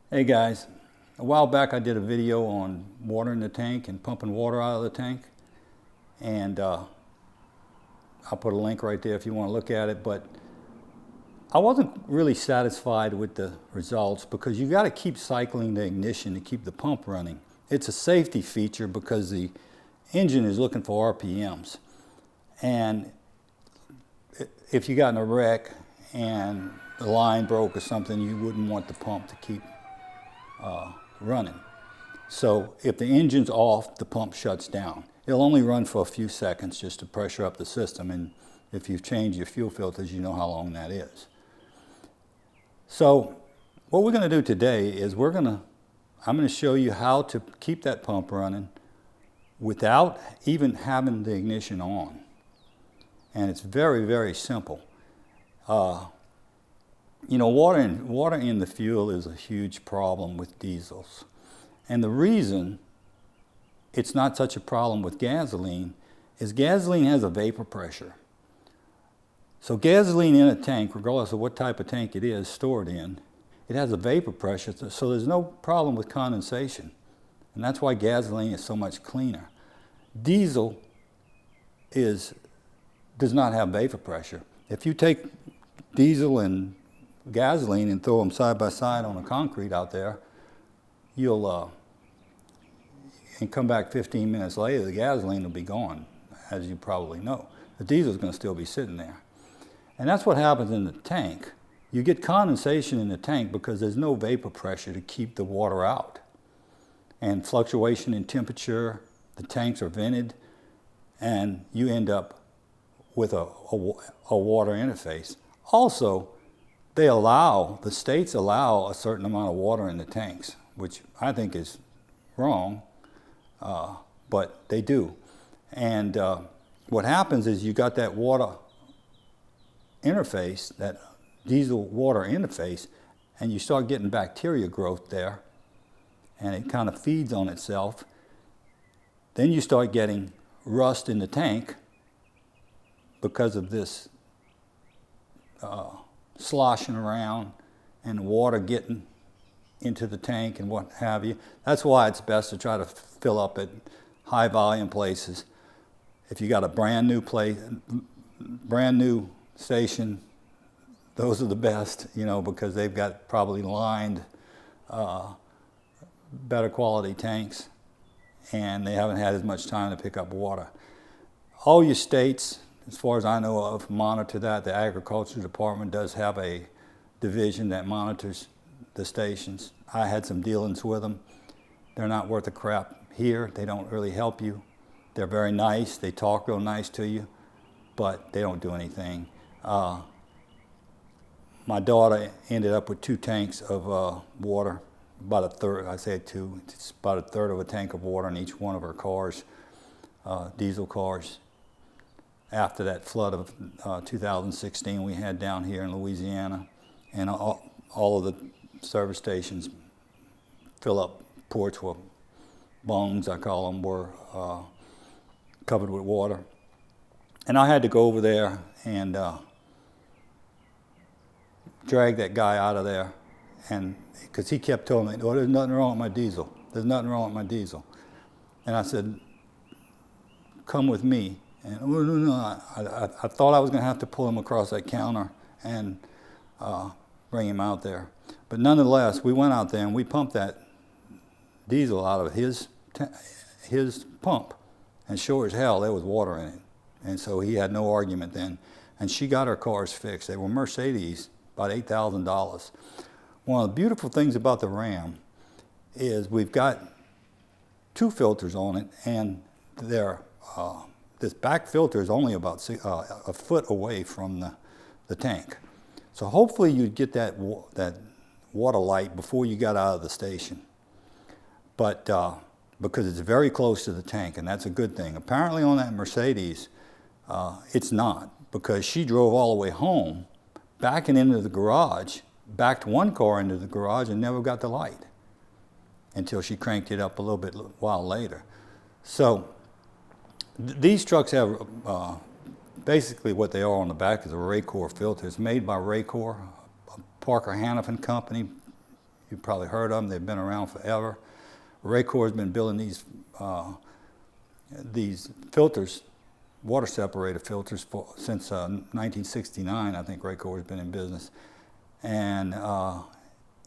Hey guys, a while back I did a video on watering the tank and pumping water out of the tank, and I'll put a link right there if you want to look at it. But I wasn't really satisfied with the results because you got to keep cycling the ignition to keep the pump running. It's a safety feature because the engine is looking for RPMs, and if you got in a wreck and the line broke or something, you wouldn't want the pump to keep running. So if the engine's off, the pump shuts down. It'll only run for a few seconds just to pressure up the system, and if you've changed your fuel filters, you know how long that is. So what we're going to do today is I'm going to show you how to keep that pump running without even having the ignition on. And it's very, very simple. Water in the fuel is a huge problem with diesels. And the reason it's not such a problem with gasoline is gasoline has a vapor pressure. So gasoline in a tank, regardless of what type of tank it is stored in, it has a vapor pressure, so there's no problem with condensation. And that's why gasoline is so much cleaner. Diesel does not have vapor pressure. If you take diesel and gasoline and throw them side by side on the concrete out there, and come back 15 minutes later, the gasoline will be gone, as you probably know. The diesel is going to still be sitting there. And that's what happens in the tank. You get condensation in the tank because there's no vapor pressure to keep the water out. And fluctuation in temperature, the tanks are vented, and you end up with a water interface. Also, the states allow a certain amount of water in the tanks, which I think is wrong, but they do. And what happens is you got that water interface, that diesel water interface, and you start getting bacteria growth there, and it kind of feeds on itself. Then you start getting rust in the tank because of this sloshing around and the water getting into the tank and what have you. That's why it's best to try to fill up at high volume places. If you got a brand new station, those are the best, because they've got probably lined, better quality tanks, and they haven't had as much time to pick up water. All your states, as far as I know of, monitor that. The Agriculture Department does have a division that monitors the stations. I had some dealings with them. They're not worth a crap here. They don't really help you. They're very nice. They talk real nice to you, but they don't do anything. My daughter ended up with 2 tanks of water, about a third, I say 2, it's about a third of a tank of water in each one of her cars, diesel cars, after that flood of 2016 we had down here in Louisiana. And all of the service stations fill up ports where bungs, I call them, were covered with water. And I had to go over there and drag that guy out of there, and because he kept telling me, "Oh, there's nothing wrong with my diesel. There's nothing wrong with my diesel." And I said, "Come with me." And no. I thought I was going to have to pull him across that counter and bring him out there. But nonetheless, we went out there and we pumped that diesel out of his pump, and sure as hell there was water in it. And so he had no argument then. And she got her cars fixed. They were Mercedes, about $8,000. One of the beautiful things about the Ram is we've got 2 filters on it, and this back filter is only about a foot away from the tank. So hopefully you'd get that water light before you got out of the station. But because it's very close to the tank, and that's a good thing. Apparently on that Mercedes, it's not, because she drove all the way home, backing into the garage, backed one car into the garage and never got the light until she cranked it up a little bit while later. So these trucks have basically what they are on the back is a Raycor filter. It's made by Raycor, a Parker Hannifin company, You've probably heard of them. They've been around forever. Raycor's been building these filters, water separator filters, since 1969. I think Raycor has been in business. And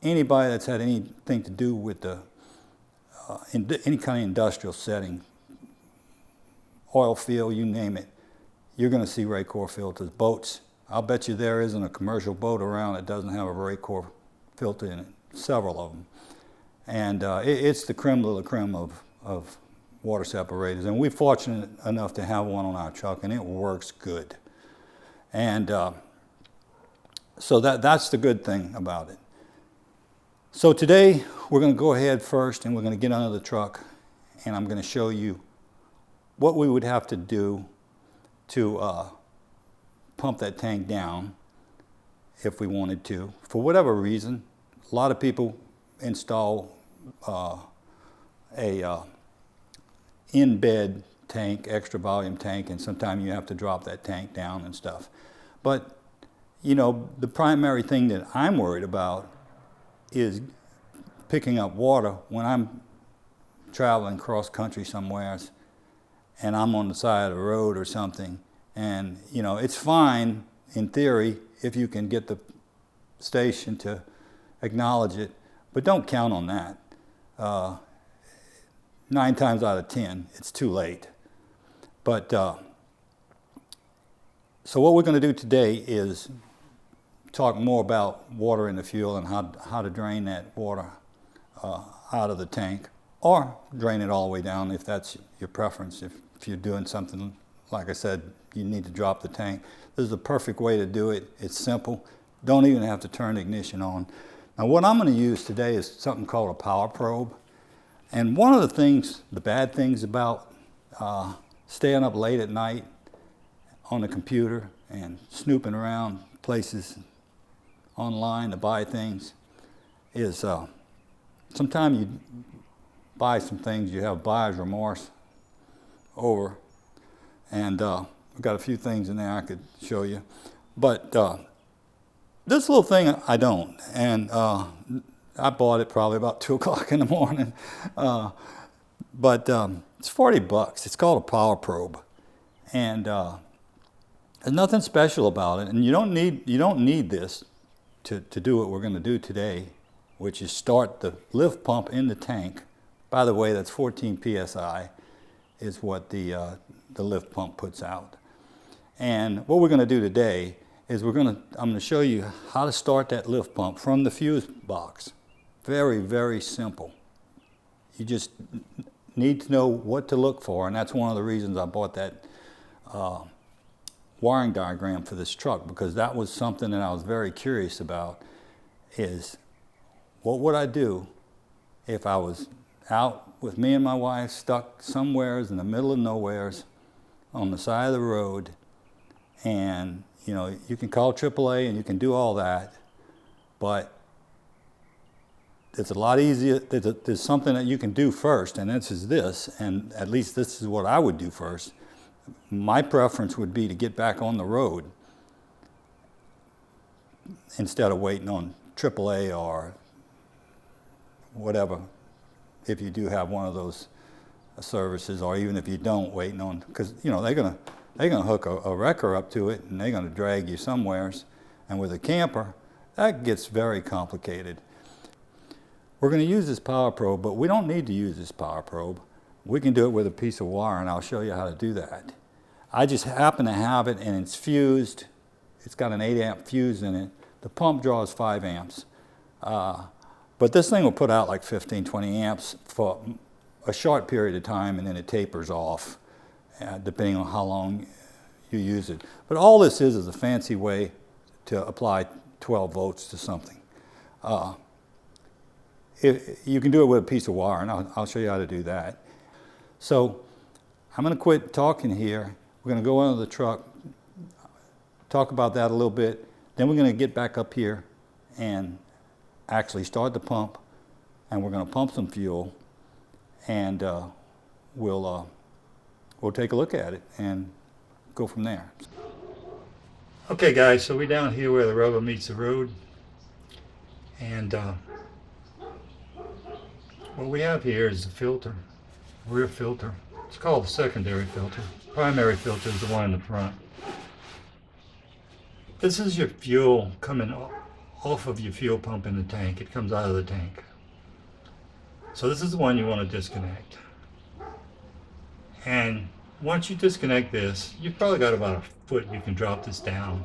anybody that's had anything to do with any kind of industrial setting, oil field, you name it, you're going to see Raycor filters. Boats, I'll bet you there isn't a commercial boat around that doesn't have a Raycor filter in it, several of them. And it's the creme de la creme of water separators. And we're fortunate enough to have one on our truck, and it works good. And so that's the good thing about it. So today, we're going to go ahead first, and we're going to get under the truck, and I'm going to show you what we would have to do to pump that tank down if we wanted to. For whatever reason, a lot of people install a in-bed tank, extra volume tank, and sometimes you have to drop that tank down and stuff. But, you know, the primary thing that I'm worried about is picking up water when I'm traveling cross country somewhere and I'm on the side of the road or something. And, you know, it's fine in theory if you can get the station to acknowledge it, but don't count on that. 9 times out of 10, it's too late. But so what we're going to do today is talk more about water in the fuel and how to drain that water out of the tank, or drain it all the way down if that's your preference. If you're doing something, like I said, you need to drop the tank. This is the perfect way to do it. It's simple. Don't even have to turn the ignition on. Now what I'm going to use today is something called a power probe. And one of the things, the bad things about staying up late at night on the computer and snooping around places online to buy things is sometimes you buy some things you have buyer's remorse over. And I've got a few things in there I could show you. But this little thing I don't. And I bought it probably about 2 o'clock in the morning. But it's $40. It's called a power probe. And there's nothing special about it. And you don't need this to do what we're going to do today, which is start the lift pump in the tank. By the way, that's 14 psi is what the lift pump puts out. And what we're going to do today is I'm going to show you how to start that lift pump from the fuse box. Very, very simple. You just need to know what to look for, and that's one of the reasons I bought that wiring diagram for this truck, because that was something that I was very curious about, is what would I do if I was out with me and my wife stuck somewheres in the middle of nowheres on the side of the road, and you know, you can call AAA and you can do all that, but it's a lot easier. There's something that you can do first, and this, and at least this is what I would do first. My preference would be to get back on the road instead of waiting on AAA or whatever, if you do have one of those services, or even if you don't, waiting on, because you know they're gonna hook a wrecker up to it and they're gonna drag you somewheres, and with a camper that gets very complicated. We're going to use this power probe, but we don't need to use this power probe. We can do it with a piece of wire, and I'll show you how to do that. I just happen to have it, and it's fused. It's got an 8 amp fuse in it. The pump draws 5 amps. But this thing will put out like 15, 20 amps for a short period of time, and then it tapers off, depending on how long you use it. But all this is a fancy way to apply 12 volts to something. You can do it with a piece of wire, and I'll show you how to do that. So I'm going to quit talking here. We're going to go under the truck, talk about that a little bit. Then we're going to get back up here and actually start the pump, and we're going to pump some fuel, and we'll take a look at it and go from there. Okay guys, so we're down here where the rubber meets the road, and What we have here is the filter, rear filter. It's called the secondary filter. Primary filter is the one in the front. This is your fuel coming off of your fuel pump in the tank. It comes out of the tank. So this is the one you want to disconnect. And once you disconnect this, you've probably got about a foot you can drop this down,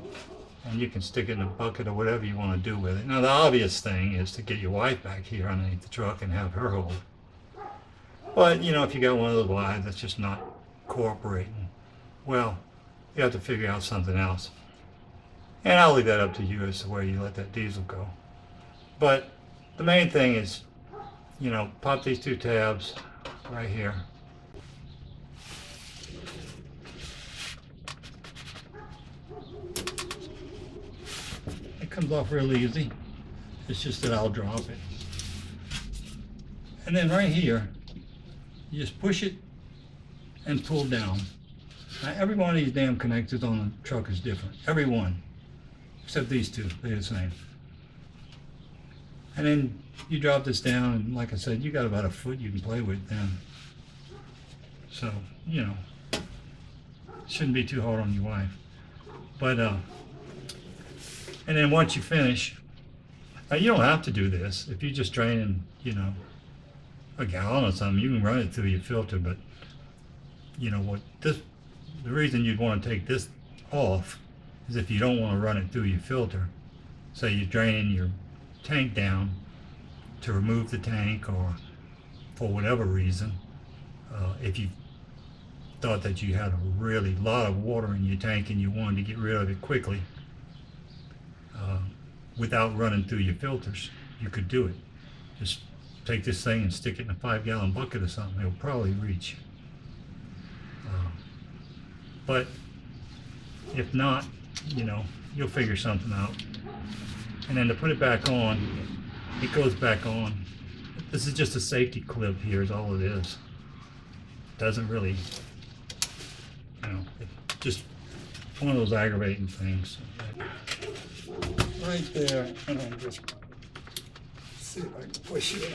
and you can stick it in a bucket or whatever you want to do with it. Now the obvious thing is to get your wife back here underneath the truck and have her hold. But you know, if you got one of those wives that's just not cooperating, well, you have to figure out something else. And I'll leave that up to you as to where you let that diesel go. But the main thing is, you know, pop these two tabs right here. It comes off real easy. It's just that I'll drop it. And then right here, you just push it and pull down. Now every one of these damn connectors on the truck is different. Every one. Except these two, they're the same. And then you drop this down, and like I said, you got about a foot you can play with then. So, you know, shouldn't be too hard on your wife. But, and then once you finish, now you don't have to do this. If you're just draining, you know, a gallon or something, you can run it through your filter, but, you know, what this, the reason you'd want to take this off is if you don't want to run it through your filter. Say you're draining your tank down to remove the tank, or for whatever reason, if you thought that you had a really lot of water in your tank and you wanted to get rid of it quickly without running through your filters, you could do it. Just take this thing and stick it in a 5-gallon bucket or something. It'll probably reach. But if not, you know, you'll figure something out. And then to put it back on, it goes back on. This is just a safety clip here is all it is. Doesn't really, you know, it's just one of those aggravating things. Right there, and I'll just see if I can push it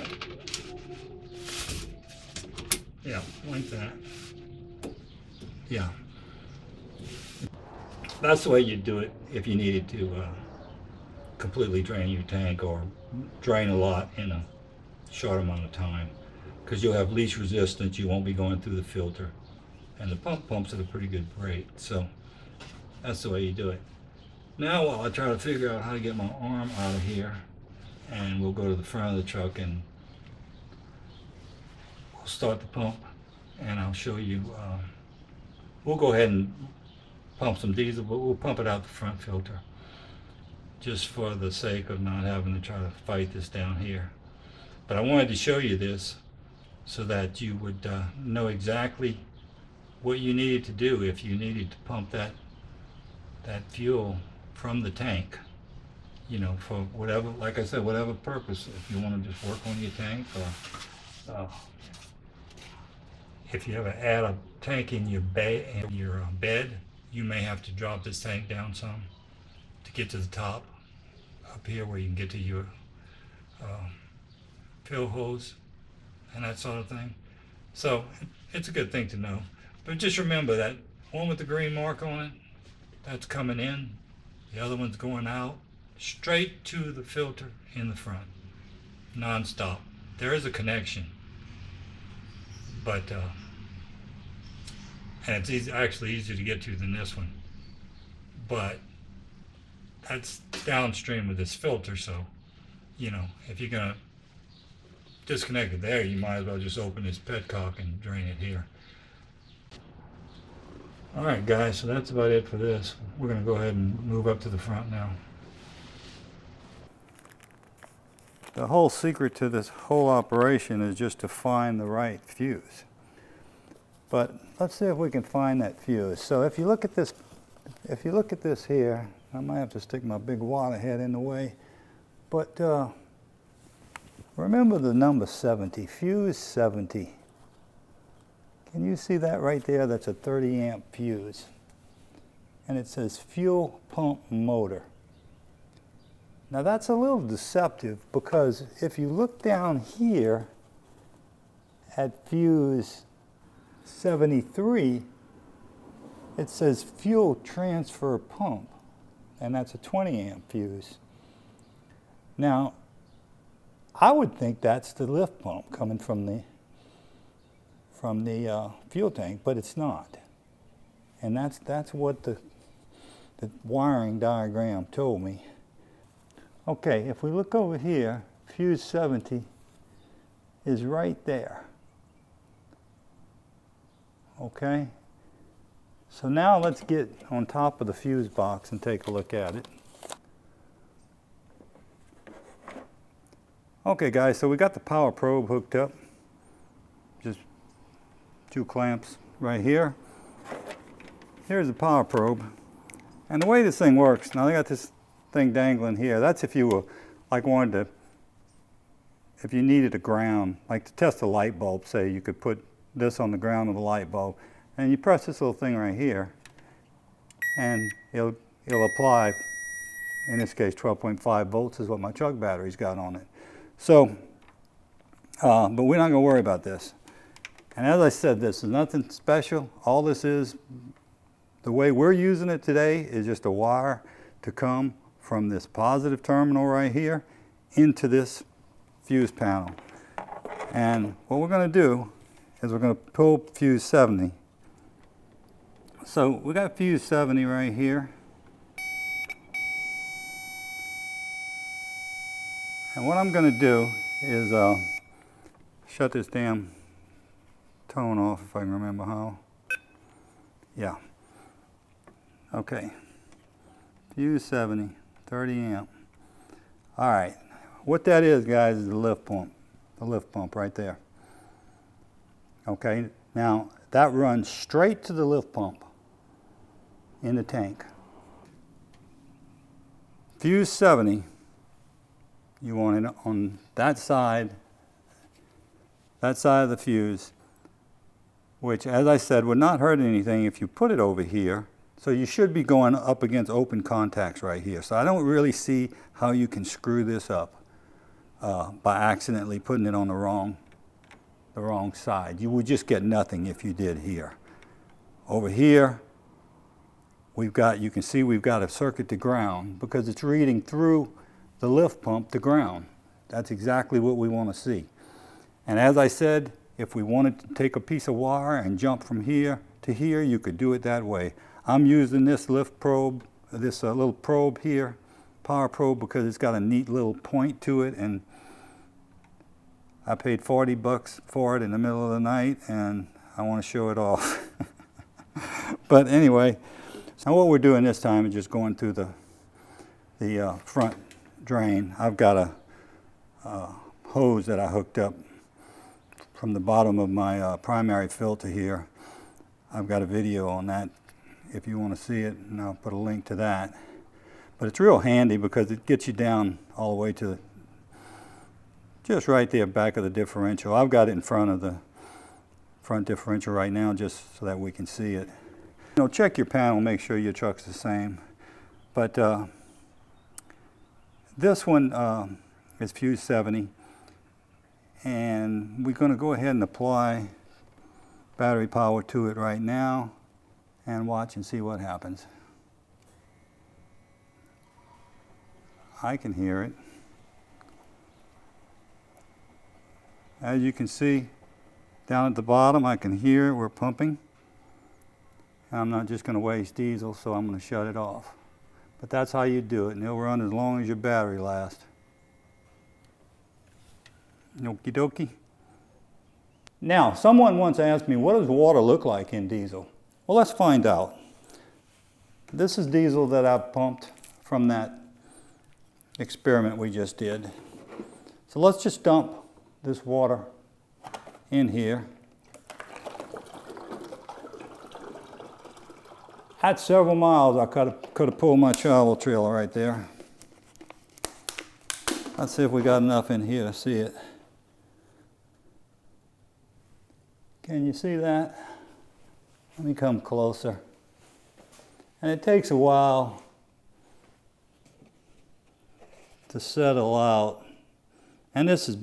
in. Yeah, like that. Yeah. That's the way you do it if you needed to completely drain your tank, or drain a lot in a short amount of time, because you'll have least resistance. You won't be going through the filter, and the pump pumps at a pretty good rate. So that's the way you do it. Now while I try to figure out how to get my arm out of here, and we'll go to the front of the truck and we'll start the pump, and I'll show you. We'll go ahead and pump some diesel, but we'll pump it out the front filter, just for the sake of not having to try to fight this down here. But I wanted to show you this so that you would know exactly what you needed to do if you needed to pump that fuel from the tank, you know, for whatever, like I said, whatever purpose. If you want to just work on your tank, or if you ever add a tank in your bed, you may have to drop this tank down some to get to the top up here where you can get to your fill hose and that sort of thing. So it's a good thing to know. But just remember that one with the green mark on it, that's coming in. The other one's going out straight to the filter in the front, non-stop. There is a connection, but and it's actually easier to get to than this one, but that's downstream of this filter. So, you know, if you're gonna disconnect it there, you might as well just open this petcock and drain it here. All right, guys, so that's about it for this. We're gonna go ahead and move up to the front now. The whole secret to this whole operation is just to find the right fuse. But let's see if we can find that fuse. So if you look at this, here, I might have to stick my big water head in the way, but remember the number 70, fuse 70. Can you see that right there? That's a 30 amp fuse. And it says fuel pump motor. Now that's a little deceptive, because if you look down here, at fuse 73, it says fuel transfer pump, and that's a 20 amp fuse. Now, I would think that's the lift pump coming from the fuel tank, but it's not. And that's what the wiring diagram told me. Okay, if we look over here, fuse 70 is right there. Okay? So now let's get on top of the fuse box and take a look at it. Okay guys, so we got the power probe hooked up. Just 2 clamps right here. Here's the power probe. And the way this thing works, now I got this thing dangling here. That's if you were, like if you needed a ground, like to test a light bulb, say you could put this on the ground of the light bulb. And you press this little thing right here, and it'll apply, in this case 12.5 volts is what my truck battery's got on it. So, but we're not going to worry about this. And as I said, this is nothing special. All this is, the way we're using it today is just a wire to come from this positive terminal right here into this fuse panel. And what we're going to do is we're going to pull fuse 70. So we got fuse 70 right here. And what I'm going to do is shut this damn tone off, if I can remember how. Yeah. Okay. Fuse 70, 30 amp. All right. What that is, guys, is the lift pump. The lift pump right there. Okay. Now, that runs straight to the lift pump in the tank. Fuse 70, you want it on that side of the fuse, which, as I said, would not hurt anything if you put it over here. So you should be going up against open contacts right here. So I don't really see how you can screw this up by accidentally putting it on the wrong side. You would just get nothing if you did here. Over here, you can see we've got a circuit to ground because it's reading through the lift pump to ground. That's exactly what we want to see. And as I said, if we wanted to take a piece of wire and jump from here to here, you could do it that way. I'm using this lift probe, this little probe here, power probe, because it's got a neat little point to it, and I paid $40 for it in the middle of the night, and I want to show it off. But anyway, so what we're doing this time is just going through the front drain. I've got a hose that I hooked up from the bottom of my primary filter here. I've got a video on that if you want to see it, and I'll put a link to that. But it's real handy because it gets you down all the way to just right there back of the differential. I've got it in front of the front differential right now just so that we can see it. You know, check your panel, make sure your truck's the same. But this one is fuse 70, and we're going to go ahead and apply battery power to it right now and watch and see what happens. I can hear it. As you can see down at the bottom, I can hear it. We're pumping. I'm not just going to waste diesel, so I'm going to shut it off. But that's how you do it, and it'll run as long as your battery lasts. Okie dokie. Now, someone once asked me, what does water look like in diesel? Well, let's find out. This is diesel that I've pumped from that experiment we just did. So let's just dump this water in here. At several miles, I could have pulled my travel trailer right there. Let's see if we got enough in here to see it. Can you see that? Let me come closer. And it takes a while to settle out. And this is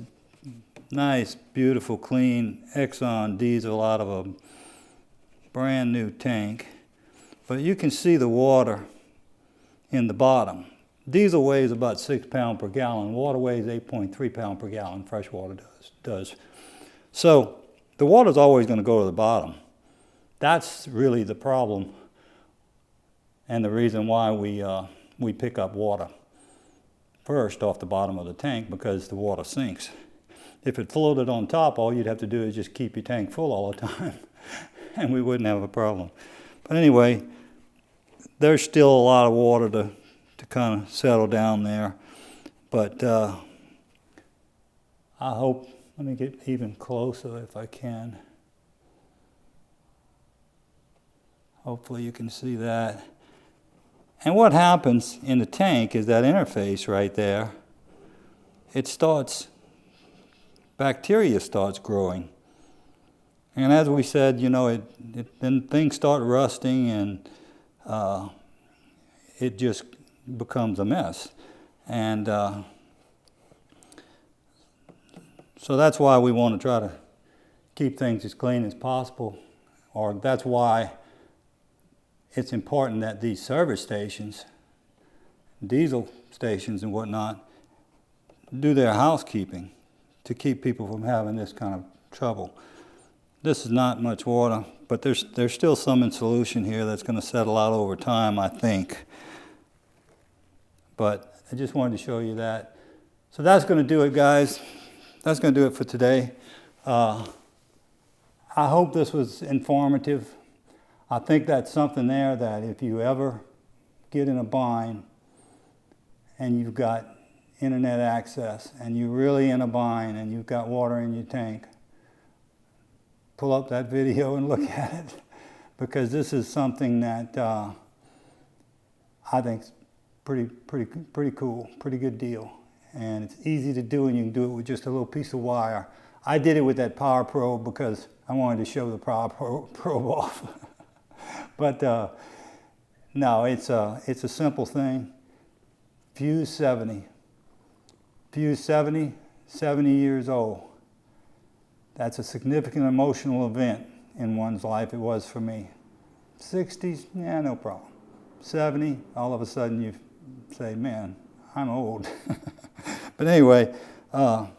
nice, beautiful, clean Exxon diesel out of a brand new tank. But you can see the water in the bottom. Diesel weighs about 6 pounds per gallon. Water weighs 8.3 pounds per gallon. Fresh water does. So the water's always going to go to the bottom. That's really the problem and the reason why we pick up water first off the bottom of the tank, because the water sinks. If it floated on top, all you'd have to do is just keep your tank full all the time and we wouldn't have a problem. But anyway, there's still a lot of water to kind of settle down there. But I hope, let me get even closer if I can. Hopefully you can see that. And what happens in the tank is that interface right there, bacteria starts growing. And as we said, you know, then things start rusting and it just becomes a mess. And so that's why we want to try to keep things as clean as possible, or that's why it's important that these service stations, diesel stations and whatnot, do their housekeeping to keep people from having this kind of trouble. This is not much water, but there's still some in solution here that's going to settle out over time, I think. But I just wanted to show you that. So that's going to do it, guys. That's going to do it for today. I hope this was informative. I think that's something there that if you ever get in a bind and you've got internet access and you're really in a bind and you've got water in your tank, pull up that video and look at it, because this is something that I think is pretty cool, pretty good deal. And it's easy to do, and you can do it with just a little piece of wire. I did it with that power probe because I wanted to show the power probe off. But no, it's a simple thing. Fuse 70. Fuse 70, 70 years old. That's a significant emotional event in one's life. It was for me. 60s, yeah, no problem. 70, all of a sudden you say, man, I'm old. But anyway, that's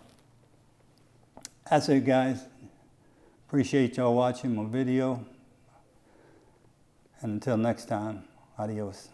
it, guys. Appreciate y'all watching my video. And until next time, adios.